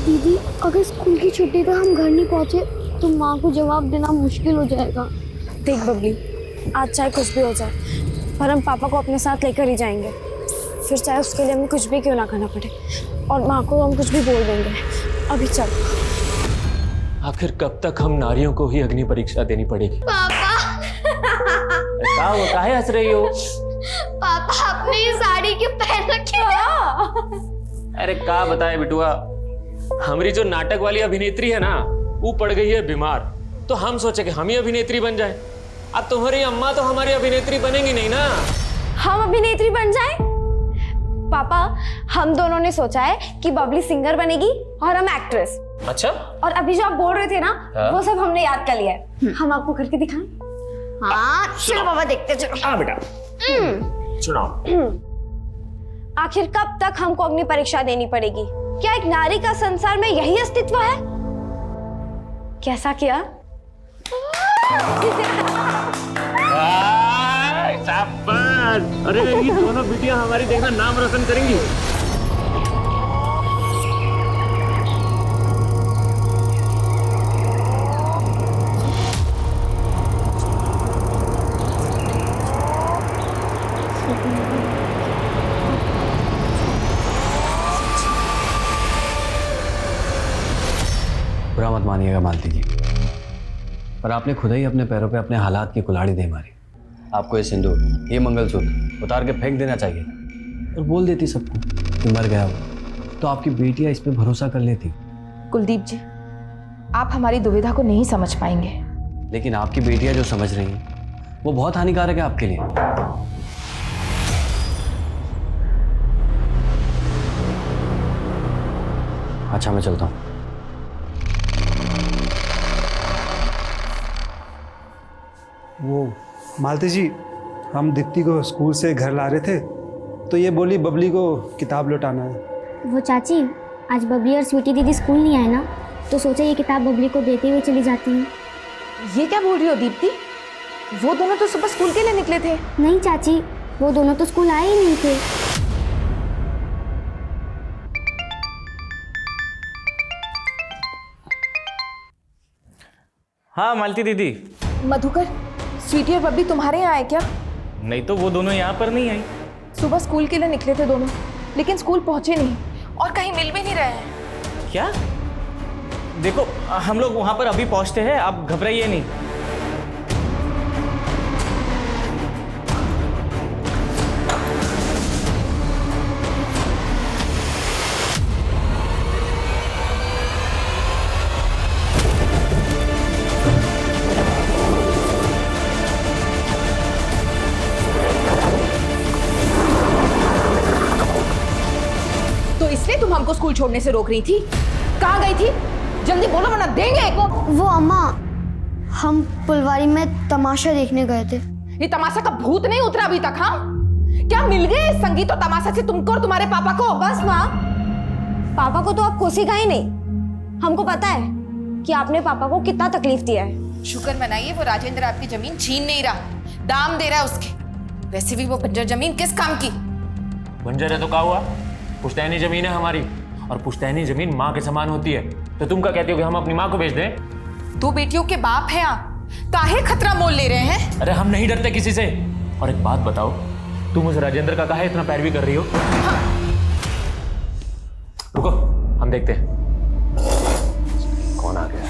दीदी, अगर स्कूल की छुट्टी तक हम घर नहीं पहुंचे तो माँ को जवाब देना मुश्किल हो जाएगा। देख बबली, आज चाहे कुछ भी हो जाए पर हम पापा को अपने साथ लेकर ही जाएंगे, फिर चाहे उसके लिए हमें कुछ भी क्यों ना करना पड़े। और माँ को हम कुछ भी बोल देंगे। अभी चल। आखिर कब तक हम नारियों को ही अग्नि परीक्षा देनी पड़ेगी? पापा क्या हुआ, काहे हंस रही हो? पापा आपने ये साड़ी क्यों पहन रखी है? अरे क्या बताए बिटुआ, हमारी जो नाटक वाली अभिनेत्री है ना वो पड़ गई है बीमार, तो हम सोचे कि हम ही अभिनेत्री बन जाए। अब तुम्हारी अम्मा तो हमारी अभिनेत्री बनेंगी नहीं ना। हम अभिनेत्री बन जाए? पापा, हम दोनों ने सोचा है कि बबली सिंगर बनेगी और हम एक्ट्रेस। अच्छा, और अभी जो आप बोल रहे थे ना, हाँ? वो सब हमने याद कर लिया है। हम आपको करके दिखाएं? हाँ चलो पापा, देखते चलो। हाँ बेटा, सुनाओ। आखिर कब तक हमको अग्नि परीक्षा देनी पड़ेगी? क्या एक नारी का संसार में यही अस्तित्व है? कैसा किया? शाबाश! अरे ये दोनों बिटियां हमारी देखना नाम रोशन करेंगी। बुरा मत मानिएगा मालती जी, पर आपने खुद ही अपने पैरों पे अपने हालात की कुल्हाड़ी दे मारी। आपको ये सिंदूर, ये मंगलसूत्र उतार के फेंक देना चाहिए और बोल देती सबको कि मर गया वो, तो आपकी बेटियां इस पे भरोसा कर लेती। कुलदीप जी, आप हमारी दुविधा को नहीं समझ पाएंगे। लेकिन आपकी बेटियां जो समझ रही हैं वो बहुत हानिकारक है आपके लिए। अच्छा, मैं चलता हूँ। वो मालती जी, हम दीप्ति को स्कूल से घर ला रहे थे तो ये बोली बबली को किताब लौटाना है। वो चाची, आज बबली और स्वीटी दीदी स्कूल नहीं आए ना, तो सोचा ये किताब बबली को देते हुए चली जाती हूँ। ये क्या बोल रही हो दीप्ति? वो दोनों तो सुबह स्कूल के लिए निकले थे। नहीं चाची, वो दोनों तो स्कूल आए ही नहीं थे। हाँ मालती दीदी। मधुकर, स्वीटी और बबली तुम्हारे यहाँ आए क्या? नहीं तो वो दोनों यहाँ पर नहीं आई। सुबह स्कूल के लिए निकले थे दोनों, लेकिन स्कूल पहुंचे नहीं और कहीं मिल भी नहीं रहे हैं। क्या? देखो हम लोग वहाँ पर अभी पहुँचते हैं, आप घबराइए नहीं। इसलिए तुम हमको स्कूल छोड़ने से रोक रही थी? कहाँ गई थी? जल्दी बोलो वरना देंगे एक। वो अम्मा, हम फुलवारी में तमाशा देखने गए थे। ये तमाशा का भूत नहीं उतरा अभी तक? हाँ, क्या मिल गए इस संगीत और तमाशा से तुमको और तुम्हारे पापा को? बस माँ, पापा को तो आप कोसिका ही नहीं, हमको पता है कि आपने पापा को कितना तकलीफ दिया है। शुक्र मनाइए वो राजेंद्र आपकी जमीन छीन नहीं रहा, दाम दे रहा है उसके। वैसे भी वो बंजर जमीन किस काम की? बंजर है तो क्या हुआ, पुश्तैनी जमीन है हमारी, और पुश्तैनी जमीन माँ के समान होती है। तो तुम क्या कहती हो कि हम अपनी माँ को बेच दें? दो बेटियों के बाप हैं आप, काहे खतरा मोल ले रहे हैं? अरे हम नहीं डरते किसी से। और एक बात बताओ, तुम उस राजेंद्र का काहे इतना पैरवी कर रही हो? हाँ। रुको, हम देखते हैं कौन आ गया।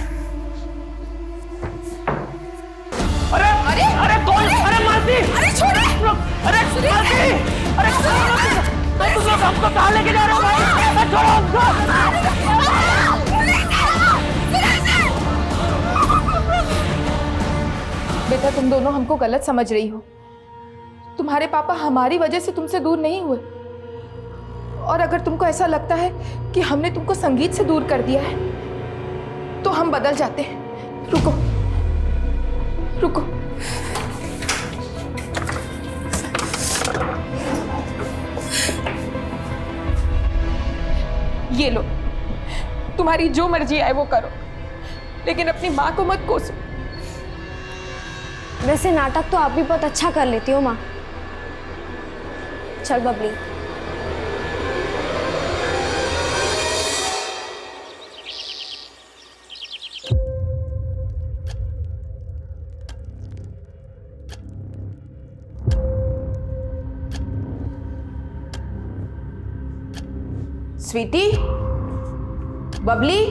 अरे अरे अरे कौन? अरे मालती! अरे छोड़े! अरे मालती! अरे तुम लोग हमको कहाँ लेके जा रहे हो भाई? छोड़ो हमको! बेटा, तुम दोनों हमको गलत समझ रही हो। तुम्हारे पापा हमारी वजह से तुमसे दूर नहीं हुए। और अगर तुमको ऐसा लगता है कि हमने तुमको संगीत से दूर कर दिया है तो हम बदल जाते हैं। रुको रुको, ये लो, तुम्हारी जो मर्जी आए वो करो, लेकिन अपनी माँ को मत कोसो। वैसे नाटक तो आप भी बहुत अच्छा कर लेती हो माँ। चल बबली। स्वीटी, बबली,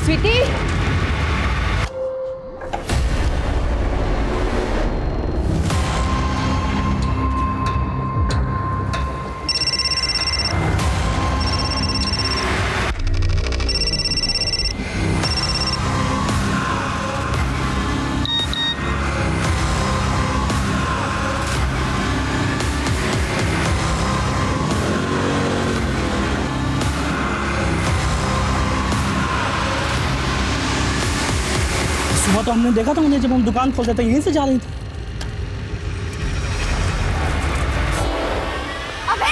स्वीटी, सुबह तो हमने देखा था उन्हें जब हम दुकान खोलते थे, यहीं से जा रही थी। अबे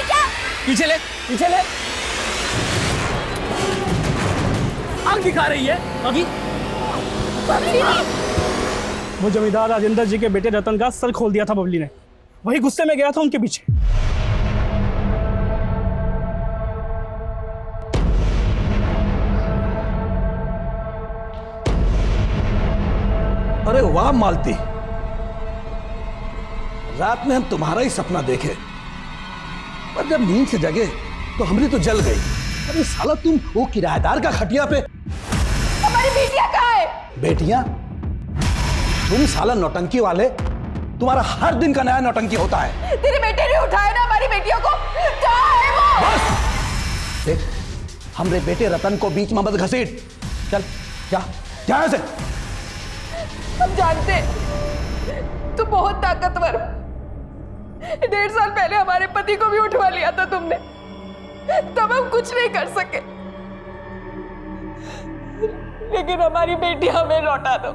क्या? पीछे ले, पीछे ले। आग दिखा रही है अभी। वो जमींदार राजेंद्र जी के बेटे रतन का सर खोल दिया था बबली ने, वही गुस्से में गया था उनके पीछे। अरे वाह मालती, रात में हम तुम्हारा ही सपना देखे, पर जब नींद से जगे तो हमारी तो जल गई। अरे साला तुम वो किराएदार का खटिया पे। हमारी बेटियां कहाँ है? बेटियां? तुम साला नौटंकी वाले, तुम्हारा हर दिन का नया नौटंकी होता है। तेरे बेटे ने उठाया ना हमारी बेटियों को, कहाँ है वो? बस देख, हमरे बेटे रतन को बीच में मत घसीट। चल जा, जा यहाँ से। हम जानते तू बहुत ताकतवर हो। 1.5 साल पहले हमारे पति को भी उठवा लिया था तुमने, तब हम कुछ नहीं कर सके, लेकिन हमारी बेटी हमें लौटा दो।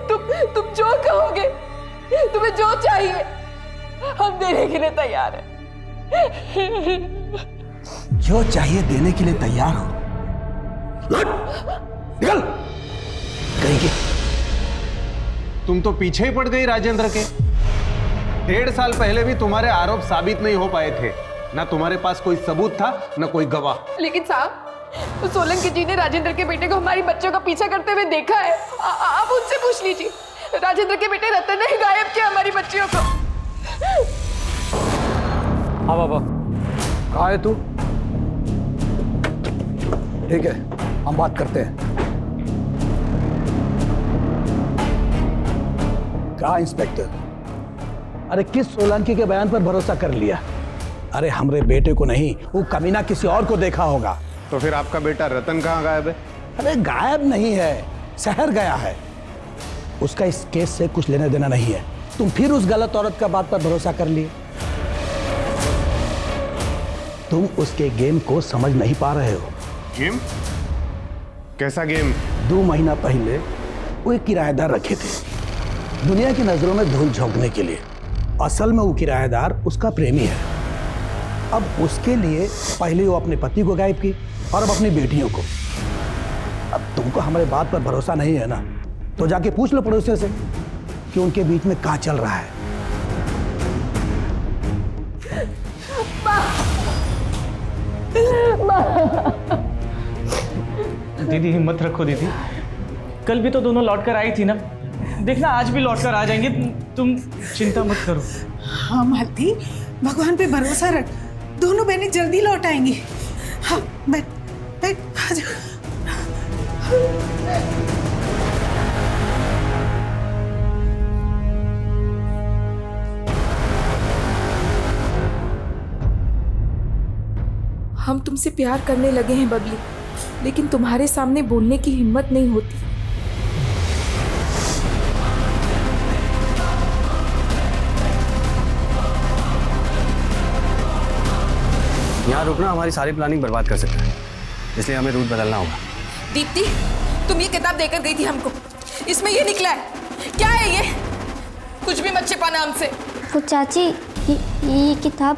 तुम जो कहोगे, तुम्हें जो चाहिए हम देने के लिए तैयार हैं। जो चाहिए देने के लिए तैयार हो। निकल कहीं की। तुम तो पीछे ही पड़ गई राजेंद्र के। 1.5 साल पहले भी तुम्हारे आरोप साबित नहीं हो पाए थे, ना तुम्हारे पास कोई सबूत था ना कोई गवाह। लेकिन साहब, तो सोलंकी जी ने राजेंद्र के बेटे को हमारी बच्चों का पीछा करते हुए देखा है। आप उनसे पूछ लीजिए, राजेंद्र के बेटे रतन ने गायब किया हमारी बच्चियों को। हाँ बाबा। कहाँ है तू? ठीक है, हम बात करते हैं। कहा इंस्पेक्टर? अरे किस सोलंकी के बयान पर भरोसा कर लिया? अरे हमरे बेटे को नहीं, वो कमीना किसी और को देखा होगा। तो फिर आपका बेटा रतन कहाँ गायब है? अरे गायब नहीं है, शहर गया है। उसका इस केस से कुछ लेना देना नहीं है। तुम फिर उस गलत औरत का बात पर भरोसा कर लिए। तुम उसके गेम को समझ नहीं पा रहे हो। गेम? कैसा गेम? 2 महीना पहले वो एक किराएदार रखे थे, दुनिया की नजरों में धूल झोंकने के लिए। असल में वो किराएदार उसका प्रेमी है। अब उसके लिए पहले वो अपने पति को गायब की और अब अपनी बेटियों को। अब तुमको हमारे बात पर भरोसा नहीं है ना, तो जाके पूछ लो पड़ोसियों से कि उनके बीच में क्या चल रहा है। दीदी हिम्मत रखो दीदी, कल भी तो दोनों लौट कर आई थी ना, देखना आज भी लौट कर आ जाएंगे। तुम चिंता मत करो। हाँ मालती, भगवान पे भरोसा रख, दोनों बहनें जल्दी लौट आएंगी। हाँ बैठ बैठ, आ जा। हम तुमसे प्यार करने लगे हैं बबली, लेकिन तुम्हारे सामने बोलने की हिम्मत नहीं होती। यहाँ रुकना हमारी सारी प्लानिंग बर्बाद कर सकता है, इसलिए हमें रूट बदलना होगा। दीप्ति, तुम ये किताब देकर गई थी हमको, इसमें ये निकला है। क्या है ये? कुछ भी मत छिपाना हमसे। वो चाची, ये किताब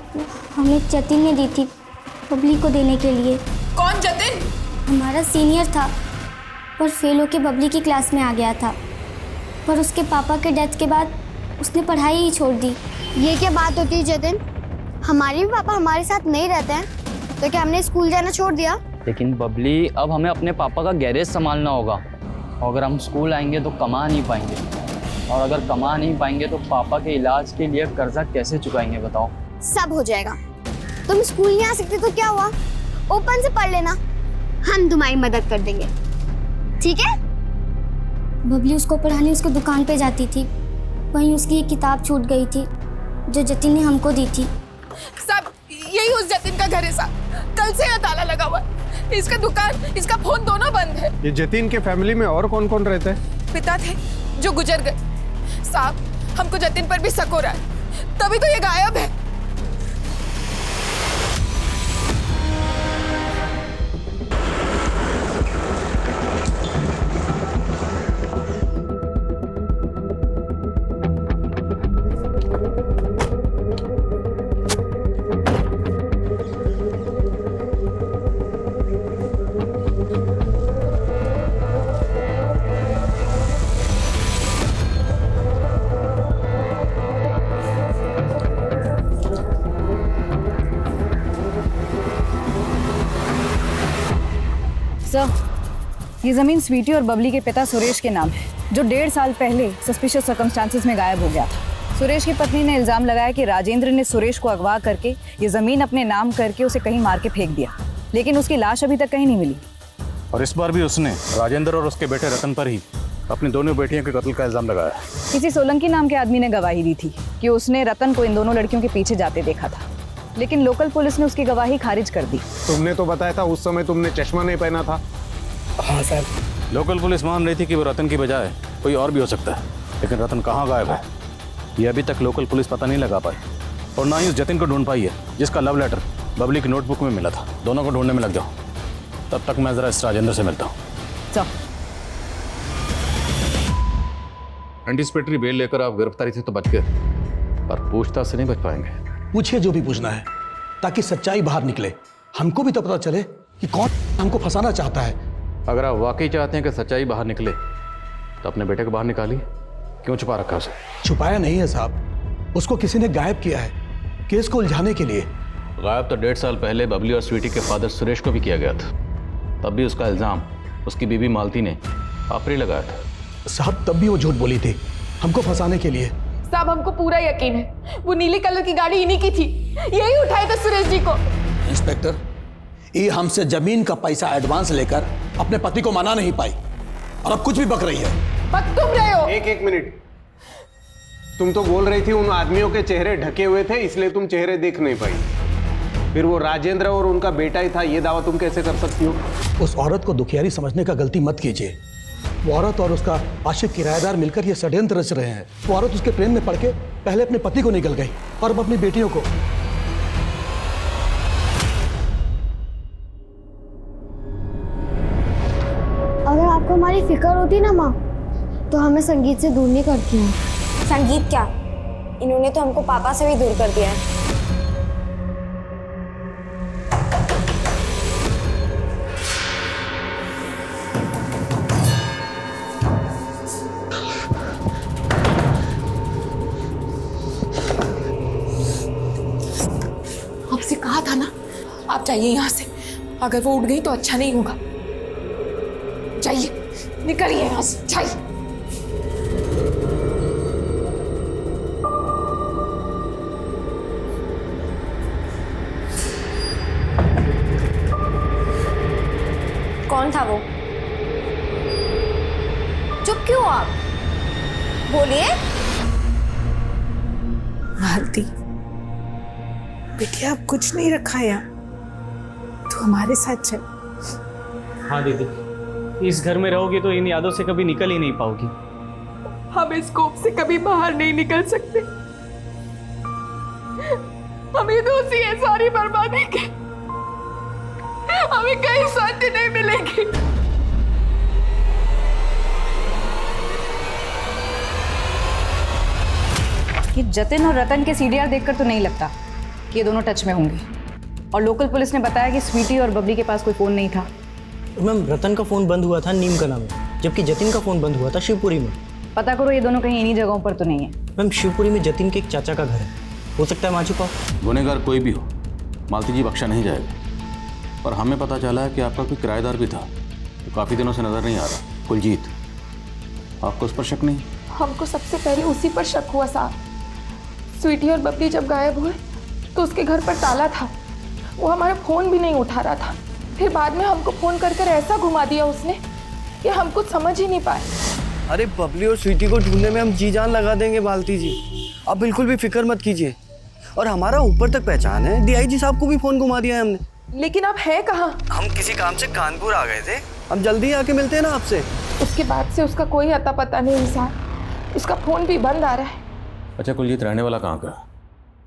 हमें जतिन ने दी थी बबली को देने के लिए। कौन जतिन? हमारा सीनियर था, पर फेल होके बबली की क्लास में आ गया था, पर उसके पापा के डेथ के बाद उसने पढ़ाई ही छोड़ दी। ये क्या बात होती है जतिन? हमारे भी पापा हमारे साथ नहीं रहते हैं, तो क्या हमने स्कूल जाना छोड़ दिया? लेकिन बबली, अब हमें अपने पापा का गैरेज संभालना होगा, और अगर हम स्कूल आएंगे तो कमा नहीं पाएंगे। और अगर कमा नहीं पाएंगे तो पापा के इलाज के लिए कर्जा कैसे चुकाएंगे बताओ? सब हो जाएगा। तुम स्कूल नहीं आ सकते तो क्या हुआ, ओपन से पढ़ लेना, हम तुम्हारी मदद कर देंगे, ठीक है? बबली उसको पढ़ाने उसको दुकान पे जाती थी, वहीं उसकी एक किताब छूट गई थी जो जतिन ने हमको दी थी। सब यही उस जतिन का घर है साहब, कल से यहाँ ताला लगा हुआ है, इसका दुकान इसका फोन दोनों बंद है। ये जतिन के फैमिली में और कौन कौन रहते हैं? पिता थे जो गुजर गए साहब, हमको जतिन पर भी शक हो रहा है, तभी तो ये गायब है। सर, ये ज़मीन स्वीटी और बबली के पिता सुरेश के नाम है, जो 1.5 साल पहले सस्पिशियस सर्कमस्टांसेस में गायब हो गया था। सुरेश की पत्नी ने इल्ज़ाम लगाया कि राजेंद्र ने सुरेश को अगवा करके ये ज़मीन अपने नाम करके उसे कहीं मार के फेंक दिया, लेकिन उसकी लाश अभी तक कहीं नहीं मिली। और इस बार भी उसने राजेंद्र और उसके बेटे रतन पर ही अपनी दोनों बेटियों के कत्ल का इल्ज़ाम लगाया। किसी सोलंकी नाम के आदमी ने गवाही दी थी कि उसने रतन को इन दोनों लड़कियों के पीछे जाते देखा था, लेकिन लोकल पुलिस ने उसकी गवाही खारिज कर दी। तुमने तो बताया था उस समय तुमने चश्मा नहीं पहना था। हाँ सर। लोकल पुलिस मान रही थी कि वो रतन की बजाय कोई और भी हो सकता है, लेकिन रतन कहाँ गायब है ये अभी तक लोकल पुलिस पता नहीं लगा पाई, और ना ही उस जतिन को ढूंढ पाई है जिसका लव लेटर बबली की नोटबुक में मिला था। दोनों को ढूंढने में लग जाओ, तब तक मैं जरा इस राजेंद्र से मिलता हूँ। एंटीसिपेटरी बेल लेकर आप गिरफ्तारी से तो बच गए, पर पूछताछ से नहीं बच पाएंगे। पूछिए जो भी पूछना है, ताकि सच्चाई बाहर निकले। हमको भी तो पता चले कि कौन हमको फंसाना चाहता है। अगर आप वाकई चाहते हैं कि सच्चाई बाहर निकले तो अपने बेटे को बाहर निकालिए। क्यों छुपा रखा उसे? छुपाया नहीं है साहब, उसको किसी ने गायब किया है केस को उलझाने के लिए। गायब तो 1.5 साल पहले बबली और स्वीटी के फादर सुरेश को भी किया गया था, तब भी उसका इल्ज़ाम उसकी बीवी मालती ने आप पर ही लगाया था। साहब तब भी वो झूठ बोली थी हमको फंसाने के लिए। साहब हमको पूरा यकीन है वो नीली कलर की गाड़ी इन्हीं की थी, यही उठाए थे सुरेश जी को। इंस्पेक्टर, ये हमसे जमीन का पैसा एडवांस लेकर अपने पति को मना नहीं पाई, और अब कुछ भी बक रही है। बक तुम रहे हो। एक मिनट, तुम तो बोल रही थी उन आदमियों के चेहरे ढके हुए थे इसलिए तुम चेहरे देख नहीं पाई, फिर वो राजेंद्र और उनका बेटा ही था, ये दावा तुम कैसे कर सकती हो? उस औरत को दुखियारी समझने का गलती मत कीजिए। वो औरत और उसका आशिक किराएदार मिलकर ये षड्यंत्र रच रहे हैं। वो औरत उसके प्रेम में पड़ के पहले अपने पति को निकल गई और अब अपनी बेटियों को। अगर आपको हमारी फिक्र होती ना माँ, तो हमें संगीत से दूर नहीं करती हैं। संगीत क्या, इन्होंने तो हमको पापा से भी दूर कर दिया है। आपसे कहा था ना, आप जाइए यहाँ से, अगर वो उठ गई तो अच्छा नहीं होगा। जाइए, निकलिए यहाँ से, जाइए। कौन था वो? चुप क्यों आप? बोलिए। मालती, बिटिया अब कुछ नहीं रखा है, तू हमारे साथ चल। हाँ दीदी, इस घर में रहोगी तो इन यादों से कभी निकल ही नहीं पाओगी। हम इस कोप से कभी बाहर नहीं निकल सकते। हमें दोषी है सारी बर्बादी के, हमें कहीं शांति नहीं मिलेगी। कि जतिन और रतन के सीडीआर देखकर तो नहीं लगता कि ये दोनों टच में होंगे, और लोकल पुलिस ने बताया कि स्वीटी और बबली के पास कोई फ़ोन नहीं था। मैम, रतन का फ़ोन बंद हुआ था नीमकला में, जबकि जतिन का फ़ोन बंद हुआ था शिवपुरी में। पता करो ये दोनों कहीं इन्हीं जगहों पर तो नहीं है। मैम, शिवपुरी में जतिन के एक चाचा का घर है, हो सकता है वहाँ छुपा। गुनहगार कोई भी हो, मालती जी बख्शा नहीं जाएगा। पर हमें पता चला है कि आपका कोई किराएदार भी था, तो काफ़ी दिनों से नज़र नहीं आ रहा, कुलजीत। आपको उस पर शक नहीं? हमको सबसे पहले उसी पर शक हुआ साहब। स्वीटी और बबली जब गायब हुए तो उसके घर पर ताला था, वो हमारा फ़ोन भी नहीं उठा रहा था। फिर बाद में हमको फ़ोन कर कर ऐसा घुमा दिया उसने कि हम कुछ समझ ही नहीं पाए। अरे बबली और स्वीटी को ढूंढने में हम जी जान लगा देंगे मालती जी, आप बिल्कुल भी फिक्र मत कीजिए। और हमारा ऊपर तक पहचान है, डीआईजी साहब को भी फ़ोन घुमा दिया है हमने। लेकिन आप हैं कहाँ? हम किसी काम से कानपुर आ गए थे, हम जल्दी आके मिलते हैं ना आपसे। उसके बाद से उसका कोई अता पता नहीं इंसान, उसका फ़ोन भी बंद आ रहा है। अच्छा कुलजीत रहने वाला कहाँ का?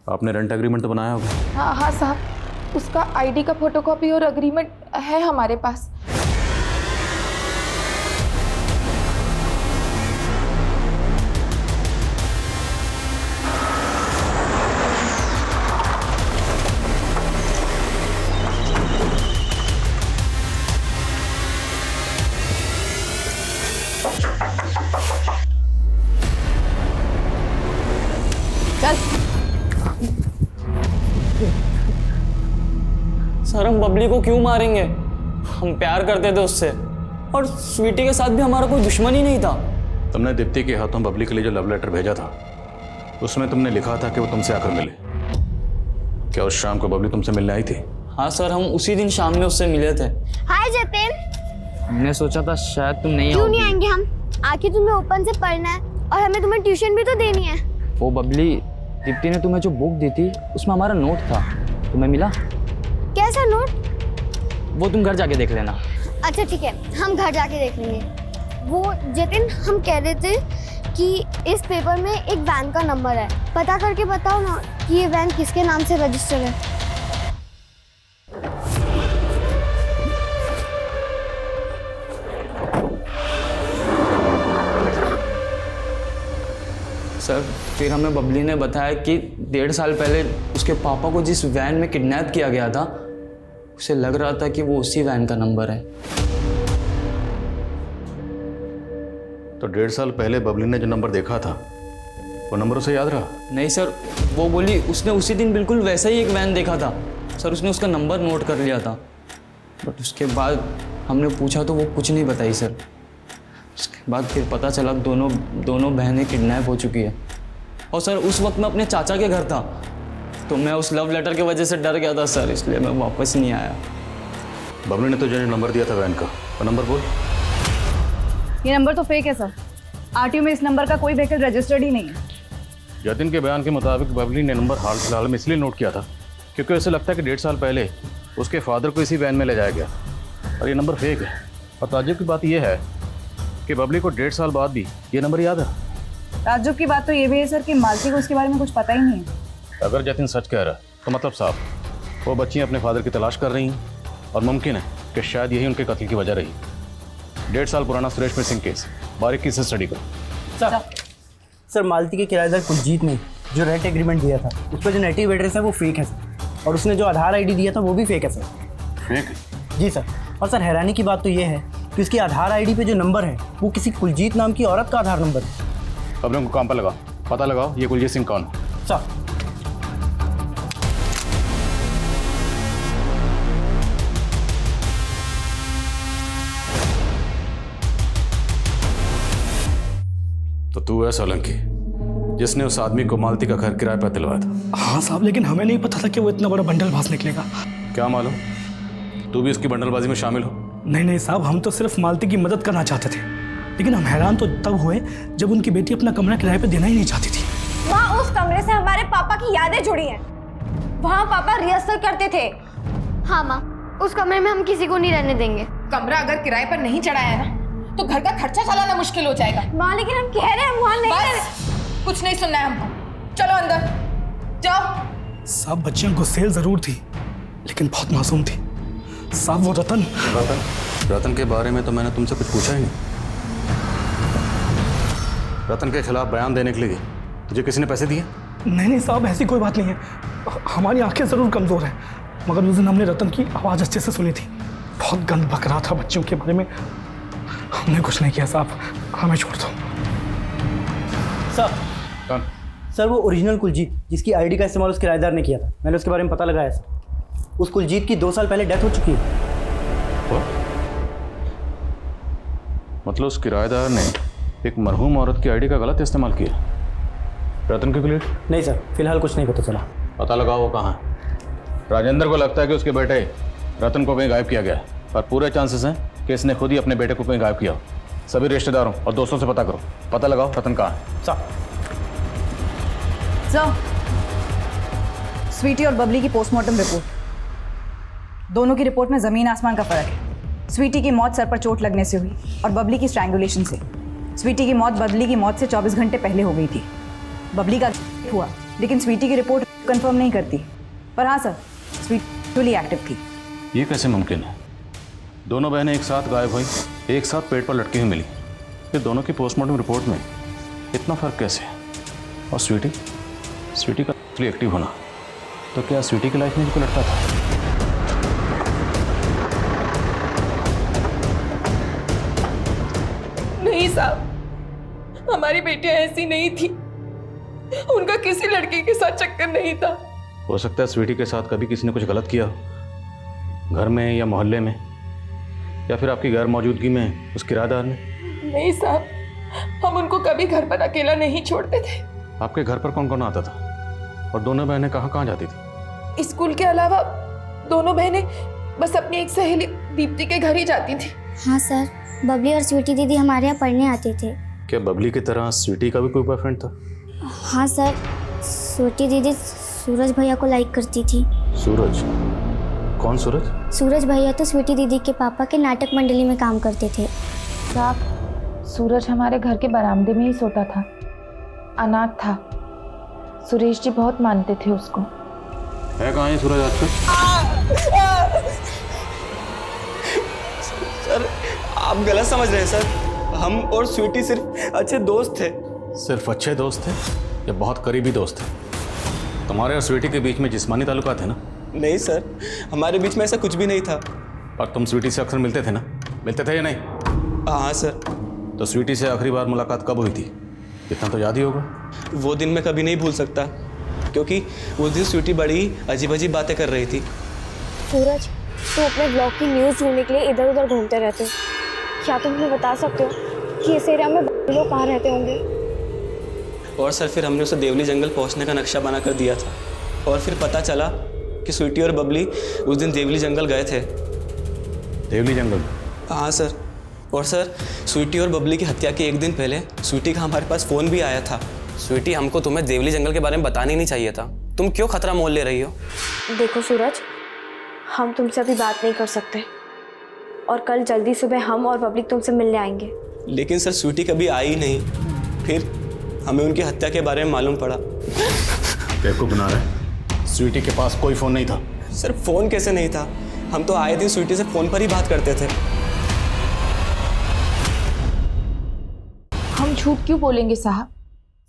आपने रेंट एग्रीमेंट तो बनाया होगा? हाँ हाँ साहब, उसका आईडी का फोटोकॉपी और एग्रीमेंट है हमारे पास। सर हम बबली को क्यों मारेंगे? हम प्यार करते थे उससे, और स्वीटी के साथ भी हमारा कोई दुश्मन ही नहीं था। तुमने दीप्ति के हाथों बबली के लिए जो लव लेटर भेजा था उसमें तुमने लिखा था कि वो तुमसे आकर मिले। क्या उस शाम को बबली तुमसे मिलने आई थी? हाँ सर, हम उसी दिन शाम में उससे मिले थे। हाय जतिन। हमने सोचा था शायद तुम नहीं क्यों आओगी। नहीं आएंगे हम? आखिर तुम्हें ओपन से पढ़ना है और हमें तुम्हें ट्यूशन भी तो देनी है। वो बबली, दीप्ति ने तुम्हें जो बुक दी थी उसमें हमारा नोट था, तुम्हें मिला? कैसा नोट? वो तुम घर जाके देख लेना। अच्छा ठीक है, हम घर जाके देख लेंगे। वो जतिन, हम कह रहे थे कि इस पेपर में एक वैन का नंबर है, पता करके बताओ ना कि ये वैन किसके नाम से रजिस्टर है। सर फिर हमें बबली ने बताया कि 1.5 साल पहले उसके पापा को जिस वैन में किडनैप किया गया था, उसे लग रहा था कि वो उसी वैन का नंबर है। तो 1.5 साल पहले बबली ने जो नंबर देखा था वो नंबर उसे याद रहा? नहीं सर, वो बोली उसने उसी दिन बिल्कुल वैसा ही एक वैन देखा था। सर उसने उसका नंबर नोट कर लिया था, बट उसके बाद हमने पूछा तो वो कुछ नहीं बताई सर। उसके बाद फिर पता चला दोनों बहनें किडनैप हो चुकी है। और सर उस वक्त मैं अपने चाचा के घर था, तो मैं उस लव लेटर की वजह से डर गया था सर, इसलिए मैं वापस नहीं आया। बबली ने तो जो नंबर दिया था वैन का, वो नंबर बोल। ये नंबर तो फेक है सर, आरटीओ में इस नंबर का कोई व्हीकल रजिस्टर्ड ही नहीं है। जतिन के बयान के मुताबिक बबली ने नंबर हाल फिलहाल में इसलिए नोट किया था क्योंकि उसे लगता है कि 1.5 साल पहले उसके फादर को इसी वैन में ले जाया गया और ये नंबर फेक है। और ताज्जुब की बात यह है कि बबली को 1.5 साल बाद भी ये नंबर याद है। ताज्जुब की बात तो ये भी है सर कि मालती को उसके बारे में कुछ पता ही नहीं है। अगर जतिन सच कह रहा है तो मतलब साहब वो बच्चियाँ अपने फादर की तलाश कर रही हैं और मुमकिन है कि शायद यही उनके कत्ल की वजह रही। 1.5 साल पुराना सुरेश मिसिंग केस, बारीकी से स्टडी करो। सर मालती के किराएदार कुलजीत ने जो रेंट एग्रीमेंट दिया था उस पर जो नेटिव एड्रेस है वो फेक है सर, और उसने जो आधार आईडी दिया था वो भी फेक है सर। फेक? जी सर। और सर हैरानी की बात तो ये है कि उसकी आधार आईडी पे जो नंबर है वो किसी कुलजीत नाम की औरत का आधार नंबर है। खबरों को काम पर लगाओ, पता लगाओ ये कुलजीत सिंह कौन है। सर तो तू है सोलंकी जिसने उस आदमी को मालती का घर किराए पर दिलवाया था? हाँ साहब, लेकिन हमें नहीं पता था कि वो इतना बड़ा बंडलबाज निकलेगा। क्या मालूम तू भी उसकी बंडलबाजी में शामिल हो? नहीं साहब, हम तो सिर्फ मालती की मदद करना चाहते थे, लेकिन हम हैरान तो तब हुए जब उनकी बेटी अपना कमरा किराए पे देना ही नहीं चाहती थी। वहाँ उस कमरे से हमारे पापा की यादें जुड़ी हैं। वहाँ पापा रिहर्सल करते थे। हाँ माँ, उस कमरे में हम किसी को नहीं रहने देंगे। कमरा अगर किराए पर नहीं चढ़ाया ना तो घर का खर्चा चलाना मुश्किल हो जाएगा। माँ लेकिन हम कह रहे हैं वहाँ नहीं बस, कुछ नहीं सुनना है हमको। चलो अंदर जाओ। साहब बच्चियां गुस्सेल जरूर थी लेकिन बहुत मासूम थी। साहब वो रतन के बारे में तो मैंने तुमसे कुछ पूछा ही नहीं। रतन के खिलाफ बयान देने के लिए तुझे किसी ने पैसे दिए? नहीं साहब, ऐसी कोई बात नहीं है। हमारी आंखें ज़रूर कमज़ोर हैं, मगर उस दिन हमने रतन की आवाज़ अच्छे से सुनी थी। बहुत गंद बक रहा था बच्चों के बारे में। हमने कुछ नहीं किया साहब, हमें छोड़ दो। सर कौन? सर वो ओरिजिनल कुलजीत जिसकी आईडी का इस्तेमाल उस किराएदार ने किया था, मैंने उसके बारे में पता लगाया सर। उस कुलजीत की 2 साल पहले डेथ हो चुकी है। मतलब उस किराएदार ने एक मरहूम औरत की आईडी का गलत इस्तेमाल किया। रतन की क्लियर? नहीं सर, फिलहाल कुछ नहीं पता चला। पता लगाओ वो कहाँ है। राजेंद्र को लगता है कि उसके बेटे रतन को कहीं गायब किया गया है, पर पूरे चांसेस हैं कि इसने खुद ही अपने बेटे को कहीं गायब किया हो। सभी रिश्तेदारों और दोस्तों से पता करो, पता लगाओ रतन कहाँ है। सर, स्वीटी और बबली की पोस्टमार्टम रिपोर्ट, दोनों की रिपोर्ट में ज़मीन आसमान का फ़र्क है। स्वीटी की मौत सर पर चोट लगने से हुई और बबली की स्ट्रैंगुलेशन से। स्वीटी की मौत बबली की मौत से 24 घंटे पहले हो गई थी। बबली का हुआ, लेकिन स्वीटी की रिपोर्ट कंफर्म नहीं करती। पर हाँ सर, स्वीटी एक्टिव थी। ये कैसे मुमकिन है? दोनों बहनें एक साथ गायब हुई, एक साथ पेट पर लटकी हुई मिली, फिर दोनों की पोस्टमार्टम रिपोर्ट में इतना फ़र्क कैसे? और स्वीटी का एक्टिव होना, तो क्या स्वीटी की लाइफ में कोई लड़का था? नहीं साहब, हमारी बेटियां ऐसी नहीं थी। उनका किसी लड़के के साथ चक्कर नहीं था। हो सकता है स्वीटी के साथ कभी किसी ने कुछ गलत किया हो, घर में या मोहल्ले में, या फिर आपकी गैर मौजूदगी में उस किराएदार ने। नहीं साहब, हम उनको कभी घर पर अकेला नहीं छोड़ते थे। आपके घर पर कौन कौन आता था और दोनों बहनें कहाँ कहाँ जाती थी? स्कूल के अलावा दोनों बहनें बस अपनी एक सहेली दीप्ति के घर ही जाती थी। हाँ सर, बबली और स्वीटी दीदी हमारे यहाँ पढ़ने आते थे। क्या बबली की तरह स्वीटी का भी कोई बॉयफ्रेंड था? हाँ सर, स्वीटी दीदी सूरज भैया को लाइक करती थी। सूरज? कौन सूरज? सूरज भैया तो स्वीटी दीदी के पापा के नाटक मंडली में काम करते थे। साहब, सूरज हमारे घर के बरामदे में ही सोता था, अनाथ था। सुरेश जी बहुत मानते थे उसको। है कहाँ है सूरज आजकल? सर, आप गलत समझ रहे हैं सर। हम और स्वीटी सिर्फ अच्छे दोस्त थे। सिर्फ अच्छे दोस्त थे या बहुत करीबी दोस्त थे? तुम्हारे और स्वीटी के बीच में जिस्मानी ताल्लुकात है ना? नहीं सर, हमारे बीच में ऐसा कुछ भी नहीं था। पर तुम स्वीटी से अक्सर मिलते थे ना? मिलते थे या नहीं? हाँ सर। तो स्वीटी से आखिरी बार मुलाकात कब हुई थी? इतना तो याद ही होगा। वो दिन मैं कभी नहीं भूल सकता, क्योंकि उस दिन स्वीटी बड़ी अजीब अजीब बातें कर रही थी। सूरज, तुम अपने ब्लॉग की न्यूज़ ढूंढने के लिए इधर उधर घूमते रहते हो। क्या तुम हमें बता सकते हो कि इस एरिया में लोग कहाँ रहते होंगे? और सर, फिर हमने उसे देवली जंगल पहुंचने का नक्शा बना कर दिया था, और फिर पता चला कि स्वीटी और बबली उस दिन देवली जंगल गए थे। देवली जंगल? हाँ सर। और सर, स्वीटी और बबली की हत्या के एक दिन पहले स्वीटी का हमारे पास फ़ोन भी आया था। स्वीटी, हमको तुम्हें देवली जंगल के बारे में बताना ही नहीं चाहिए था। तुम क्यों खतरा मोल ले रही हो? देखो सूरज, हम तुमसे अभी बात नहीं कर सकते, और कल जल्दी सुबह हम और पब्लिक तुमसे मिलने आएंगे। लेकिन सर, स्वीटी कभी आई ही नहीं। फिर हमें उनकी हत्या के बारे में मालूम पड़ा। बेवकूफ बना रहे? स्वीटी के पास कोई फ़ोन नहीं था। सर, फ़ोन कैसे नहीं था? हम तो आए दिन स्वीटी से फ़ोन पर ही बात करते थे। हम झूठ क्यों बोलेंगे साहब?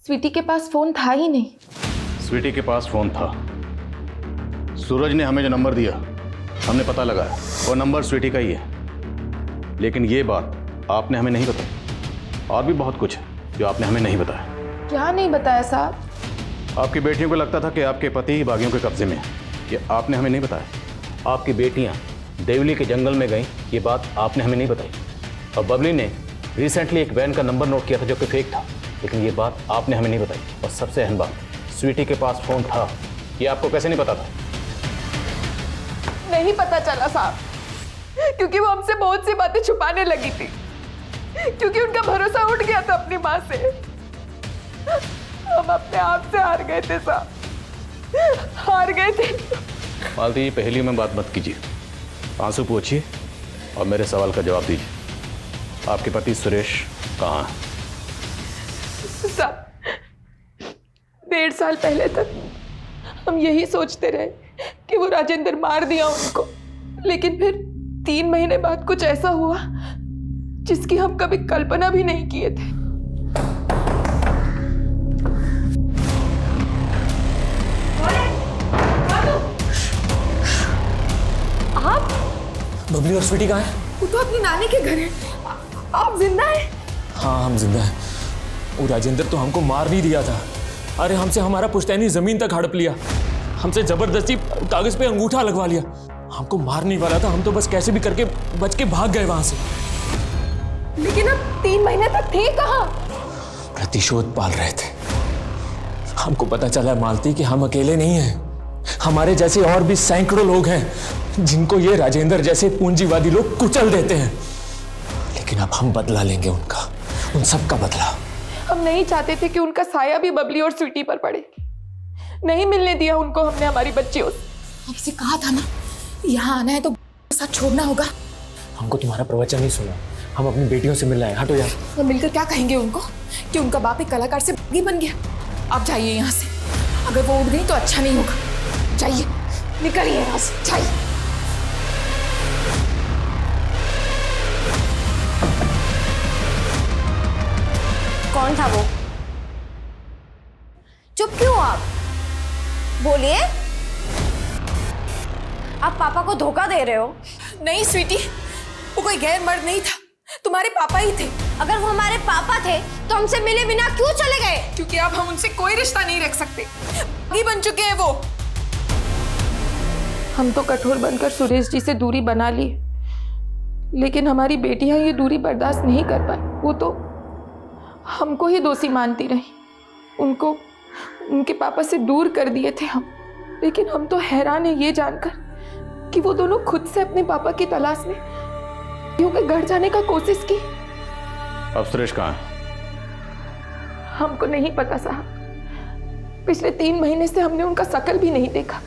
स्वीटी के पास फ़ोन था ही नहीं। स्वीटी के पास फ़ोन था। सूरज ने हमें जो नंबर दिया, हमने पता लगाया, वो नंबर स्वीटी का ही है। लेकिन ये बात आपने हमें नहीं बताई। और भी बहुत कुछ है जो आपने हमें नहीं बताया। क्या नहीं बताया साहब? आपकी बेटियों को लगता था कि आपके पति ही बागियों के कब्जे में है। ये आपने हमें नहीं बताया। आपकी बेटियां देवली के जंगल में गईं, ये बात आपने हमें नहीं बताई। और बबली ने रिसेंटली एक वैन का नंबर नोट किया था जो कि फेक था, लेकिन ये बात आपने हमें नहीं बताई। और सबसे अहम बात, स्वीटी के पास फ़ोन था, ये आपको कैसे नहीं पता था? नहीं पता चला साहब, क्योंकि वो हमसे बहुत सी बातें छुपाने लगी थी, क्योंकि उनका भरोसा उठ गया था अपनी माँ से। हम अपने आप से हार गए थे साहब, हार गए थे। मालती जी, पहली में बात मत कीजिए, आंसू पूछिए और मेरे सवाल का जवाब दीजिए। आपके पति सुरेश कहाँ है? साहब, 1.5 साल पहले तक हम यही सोचते रहे कि वो राजेंद्र मार दिया उनको, लेकिन फिर 3 महीने बाद कुछ ऐसा हुआ जिसकी हम कभी कल्पना भी नहीं किए थे। आप? बबली और स्वीटी कहाँ है? वो तो अपनी नानी के घर है। आप जिंदा हैं? हाँ, हम जिंदा हैं। वो राजेंद्र तो हमको मार नहीं दिया था। अरे, हमसे हमारा पुश्तैनी जमीन तक हड़प लिया, हमसे जबरदस्ती कागज पे अंगूठा लगवा लिया। हमको मार नहीं वाला था, हम तो बस कैसे भी करके बच के भाग गए वहां से। लेकिन अब 3 महीने तक थे कहाँ? प्रतिशोध पाल रहे थे। हमको पता चला मालती कि हम अकेले नहीं हैं, हमारे जैसे और भी सैकड़ों लोग हैं जिनको ये राजेंद्र जैसे पूंजीवादी लोग कुचल देते हैं। लेकिन अब हम बदला लेंगे उनका, उन सब का बदला। हम नहीं चाहते थे कि उनका साया भी बबली और स्वीटी पर पड़े। नहीं मिलने दिया उनको हमने हमारी बच्चियों से। आपसे कहा था ना, यहाँ आना है तो साथ छोड़ना होगा। हमको तुम्हारा प्रवचन नहीं सुना, हम अपनी बेटियों से मिलना है। हटो यार। तो मिलकर क्या कहेंगे उनको कि उनका बाप एक कलाकार से बागी बन गया। आप जाइए यहाँ से, अगर वो उठ गई तो अच्छा नहीं होगा। जाइए, निकलिए यहाँ से, जाइए। कौन था वो? चुप क्यों आप? बोलिए। आप पापा को धोखा दे रहे हो। नहीं स्वीटी, वो कोई गैर मर्द नहीं था, तुम्हारे पापा ही थे। अगर वो हमारे पापा थे तो हमसे मिले बिना क्यों चले गए? क्योंकि अब हम उनसे कोई रिश्ता नहीं रख सकते, बागी बन चुके हैं वो। हम तो कठोर बनकर सुरेश जी से दूरी बना ली, लेकिन हमारी बेटियां ये दूरी बर्दाश्त नहीं कर पाई। वो तो हमको ही दोषी मानती रही। उनको उनके पापा से दूर कर दिए थे हम। लेकिन हम तो हैरान है ये जानकर कि वो दोनों खुद से अपने पापा की तलाश में के घर जाने का कोशिश की। अब सुरेश कहाँ है? हमको नहीं पता साहब, पिछले 3 महीने से हमने उनका शकल भी नहीं देखा।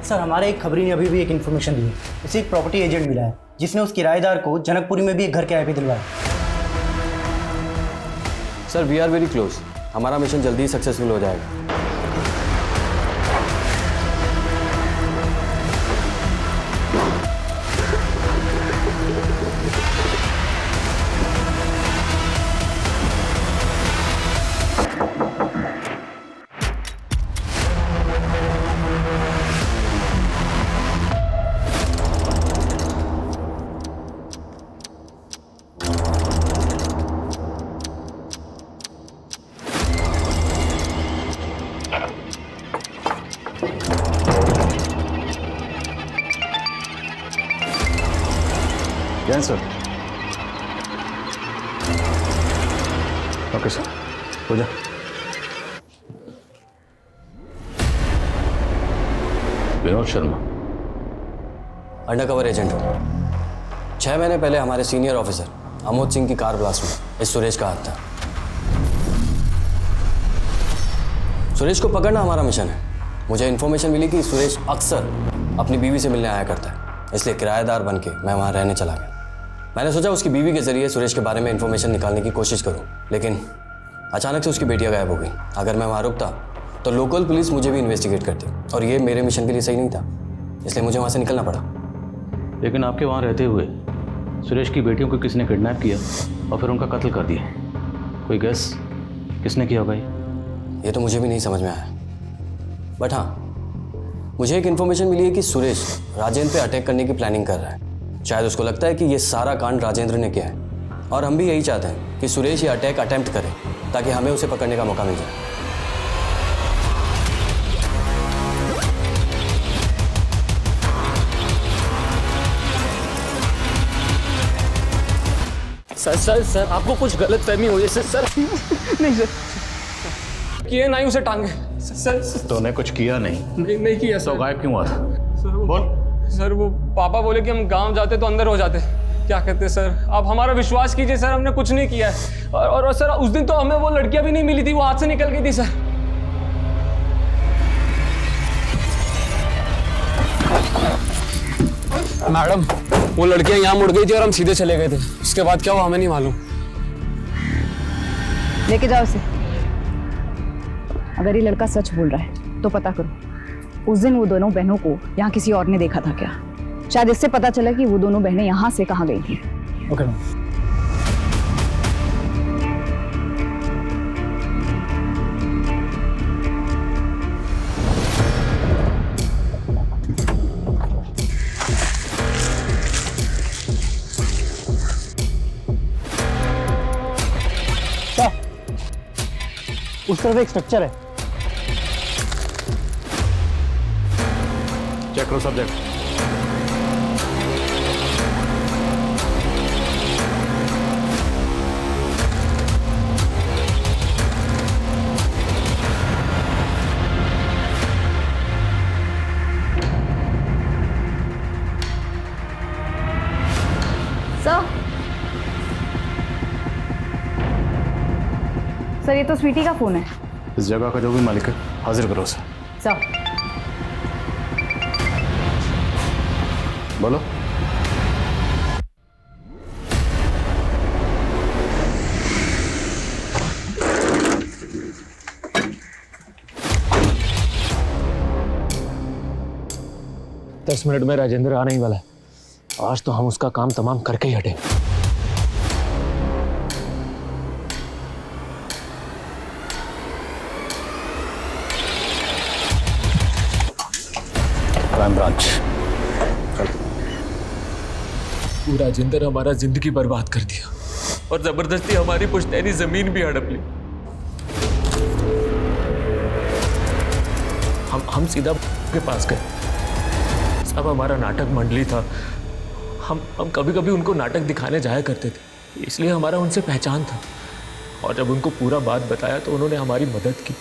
सर हमारे एक खबरी ने अभी भी एक इन्फॉर्मेशन दी है। उसे एक प्रॉपर्टी एजेंट मिला है जिसने उस किराएदार को जनकपुरी में भी एक घर किराए पे दिलवाया। Sir we are very close, हमारा मिशन जल्दी ही सक्सेसफुल हो जाएगा। जैन सर। ओके सर, हो जा। विनोद शर्मा अंडरकवर एजेंट हूँ। 6 महीने पहले हमारे सीनियर ऑफिसर अमोद सिंह की कार ब्लास्ट में इस सुरेश का हाथ था। सुरेश को पकड़ना हमारा मिशन है। मुझे इन्फॉर्मेशन मिली कि सुरेश अक्सर अपनी बीवी से मिलने आया करता है, इसलिए किराएदार बन के मैं वहाँ रहने चला गया। मैंने सोचा उसकी बीवी के जरिए सुरेश के बारे में इन्फॉर्मेशन निकालने की कोशिश करूं, लेकिन अचानक से उसकी बेटियां गायब हो गई। अगर मैं वहाँ रुकता तो लोकल पुलिस मुझे भी इन्वेस्टिगेट करती और ये मेरे मिशन के लिए सही नहीं था, इसलिए मुझे वहाँ से निकलना पड़ा। लेकिन आपके वहाँ रहते हुए सुरेश की बेटियों को किसने किडनैप किया और फिर उनका कत्ल कर दिया? कोई गेस किसने किया भाई? ये तो मुझे भी नहीं समझ में आया, बट हाँ मुझे एक इन्फॉर्मेशन मिली है कि सुरेश राजेंद्र पे अटैक करने की प्लानिंग कर रहा है। शायद उसको लगता है कि ये सारा कांड राजेंद्र ने किया है और हम भी यही चाहते हैं कि सुरेश ये अटैक अटेम्प्ट करे ताकि हमें उसे पकड़ने का मौका मिल जाए। सर सर सर आपको कुछ गलत फहमी हुई है सर। नहीं सर, किए ना ही उसे टांगे सर। तूने कुछ किया नहीं? नहीं किया सर। तो गायब क्यों हुआ था? बोल सर। वो पापा बोले कि हम गांव जाते तो अंदर हो जाते। क्या कहते सर, आप हमारा विश्वास कीजिए सर, हमने कुछ नहीं किया है। और सर उस दिन तो हमें वो लड़कियां भी नहीं मिली थी, वो हाथ से निकल गई थी सर। मैडम वो लड़कियां यहाँ मुड़ गई थी और हम सीधे चले गए थे। उसके बाद क्या हुआ हमें नहीं मालूम। लेके जाओ इसे। अगर ये लड़का सच बोल रहा है तो पता करो उस दिन वो दोनों बहनों को यहाँ किसी और ने देखा था क्या। शायद इससे पता चला कि वो दोनों बहनें यहाँ से कहाँ गई थी। ओके उस तरफ एक स्ट्रक्चर है, चेक करो सब्जेक्ट। सर ये तो स्वीटी का फोन है। इस जगह का जो भी मालिक है हाजिर करो उसे। सर बोलो। दस मिनट में राजेंद्र आने ही वाला है। आज तो हम उसका काम तमाम करके ही हटे। Crime branch. वो राजेंद्र हमारा जिंदगी बर्बाद कर दिया और जबरदस्ती हमारी पुश्तैनी जमीन भी हड़प ली। हम सीधा के पास गए। सब हमारा नाटक मंडली था। हम कभी कभी उनको नाटक दिखाने जाया करते थे, इसलिए हमारा उनसे पहचान था। और जब उनको पूरा बात बताया तो उन्होंने हमारी मदद की,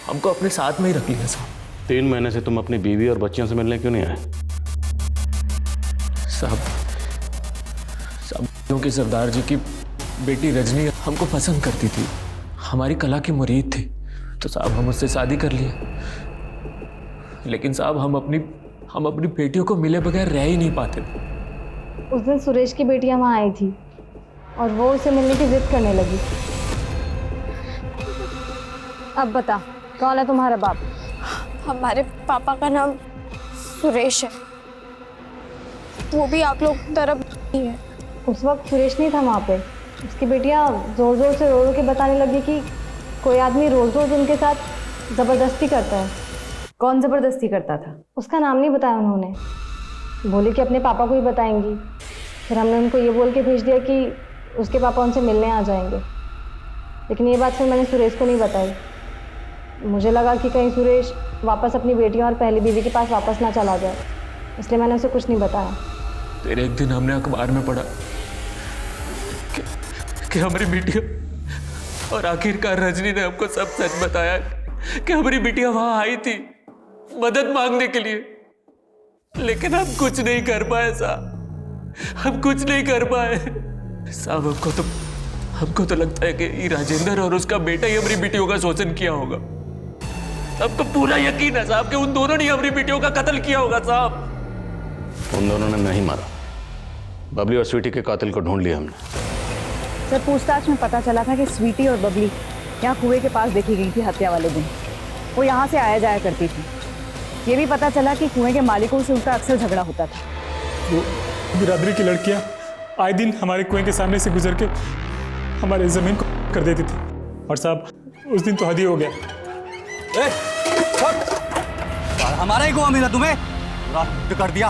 हमको अपने साथ में ही रख लिया साहब। 3 महीने से तुम अपनी बीवी और बच्चियों से मिलने क्यों नहीं आए? साहब क्योंकि सरदार जी की बेटी रजनी हमको पसंद करती थी, हमारी कला की मुरीद थी, तो साहब हम उससे शादी कर लिए। लेकिन साहब हम अपनी बेटियों को मिले बगैर रह ही नहीं पाते थे। उस दिन सुरेश की बेटियां वहाँ आई थी और वो उसे मिलने की जिद करने लगी। अब बता, कौन है तुम्हारा बाप? हमारे पापा का नाम सुरेश है, वो भी आप लोग तरफ नहीं है। उस वक्त सुरेश नहीं था वहाँ पे। उसकी बेटियाँ ज़ोर ज़ोर से रो रो के बताने लगी कि कोई आदमी रोज़ रोज़ उनके साथ ज़बरदस्ती करता है। कौन ज़बरदस्ती करता था? उसका नाम नहीं बताया उन्होंने। बोले कि अपने पापा को ही बताएंगी। फिर हमने उनको ये बोल के भेज दिया कि उसके पापा उनसे मिलने आ जाएंगे। लेकिन ये बात फिर मैंने सुरेश को नहीं बताई। मुझे लगा कि कहीं सुरेश वापस अपनी बेटियों और पहली बीवी के पास वापस ना चला जाए, इसलिए मैंने उसे कुछ नहीं बताया। फिर एक दिन हमने अखबार में पढ़ा कि हमारी बेटियां, और आखिरकार रजनी ने हमको सब सच बताया कि हमारी बेटियां वहां आई थी मदद मांगने के लिए। लेकिन हम कुछ नहीं कर पाए साहब, हम कुछ नहीं कर पाए साहब। हमको तो लगता है कि राजेंद्र और उसका बेटा ही हमारी बेटियों का शोषण किया होगा। हमको पूरा यकीन है साहब कि उन दोनों ने हमारी बेटियों का कत्ल किया होगा साहब। उन दोनों ने नहीं मारा, बबली और स्वीटी के कातिल को ढूंढ लिया हमने। सर पूछताछ में पता चला था कि स्वीटी और बबली यहाँ कुएं के पास देखी गई थी हत्या वाले दिन। वो यहाँ से आया जाया करती थी। ये भी पता चला कि कुएं के मालिकों से उनका अक्सर झगड़ा होता था। वो बिरादरी की लड़कियाँ आए दिन हमारे कुएं के सामने से गुजर के हमारे ज़मीन को कर देती थी। और साहब उस दिन तो हद ही हो गया। हमारा ही कुआं मिला तुम्हें, कर दिया।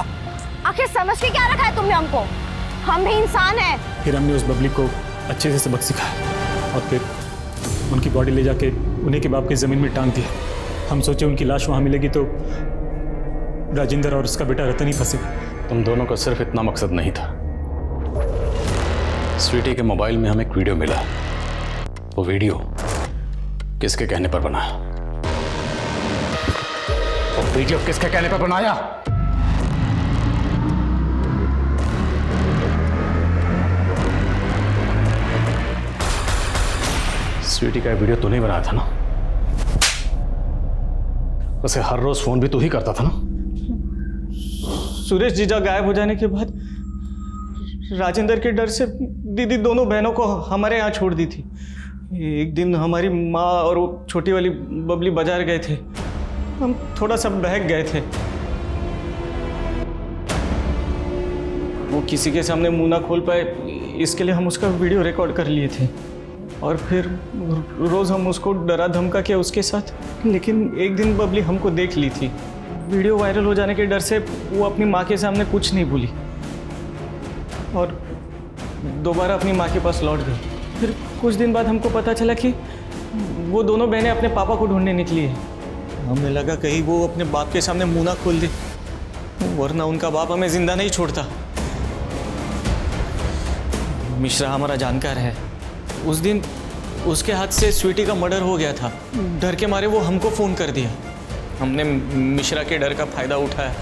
आखिर समझ के क्या रखा है तुमने हमको? हम भी इंसान हैं। फिर हमने उस बबली को अच्छे से सबक सिखाया और फिर उनकी बॉडी ले जाके उन्हीं के बाप की ज़मीन में टांग दिया। हम सोचे उनकी लाश वहाँ मिलेगी तो राजेंद्र और उसका बेटा रतन ही फंसेगा। तुम दोनों का सिर्फ इतना मकसद नहीं था। स्वीटी के मोबाइल में हमें एक वीडियो मिला। वो वीडियो किसके कहने पर बना? वो वीडियो किसके कहने पर बनाया? स्वीटी का वीडियो तूने बनाया था ना? उसे हर रोज फोन भी तू ही करता था ना? सुरेश जीजा गायब हो जाने के बाद राजेंद्र के डर से दीदी दोनों बहनों को हमारे यहाँ छोड़ दी थी। एक दिन हमारी माँ और वो छोटी वाली बबली बाजार गए थे। हम थोड़ा सा बहक गए थे। वो किसी के सामने मुंह ना खोल पाए, इसके लिए हम उसका वीडियो रिकॉर्ड कर लिए थे और फिर रोज़ हम उसको डरा धमका किया उसके साथ। लेकिन एक दिन बबली हमको देख ली थी। वीडियो वायरल हो जाने के डर से वो अपनी माँ के सामने कुछ नहीं बोली और दोबारा अपनी माँ के पास लौट गई। फिर कुछ दिन बाद हमको पता चला कि वो दोनों बहनें अपने पापा को ढूंढने निकली है। हमें लगा कहीं वो अपने बाप के सामने मुँह ना खोल दे, वरना उनका बाप हमें जिंदा नहीं छोड़ता। मिश्रा हमारा जानकार है। उस दिन उसके हाथ से स्वीटी का मर्डर हो गया था। डर के मारे वो हमको फ़ोन कर दिया। हमने मिश्रा के डर का फ़ायदा उठाया।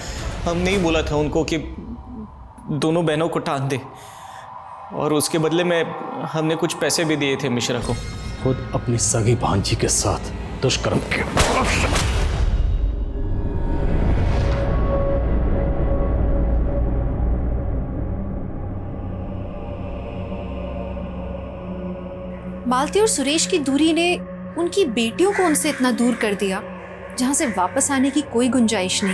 हम नहीं बोला था उनको कि दोनों बहनों को टांग दे, और उसके बदले में हमने कुछ पैसे भी दिए थे मिश्रा को। खुद अपनी सगी भांजी के साथ दुष्कर्म के मालती और सुरेश की दूरी ने उनकी बेटियों को उनसे इतना दूर कर दिया जहां से वापस आने की कोई गुंजाइश नहीं।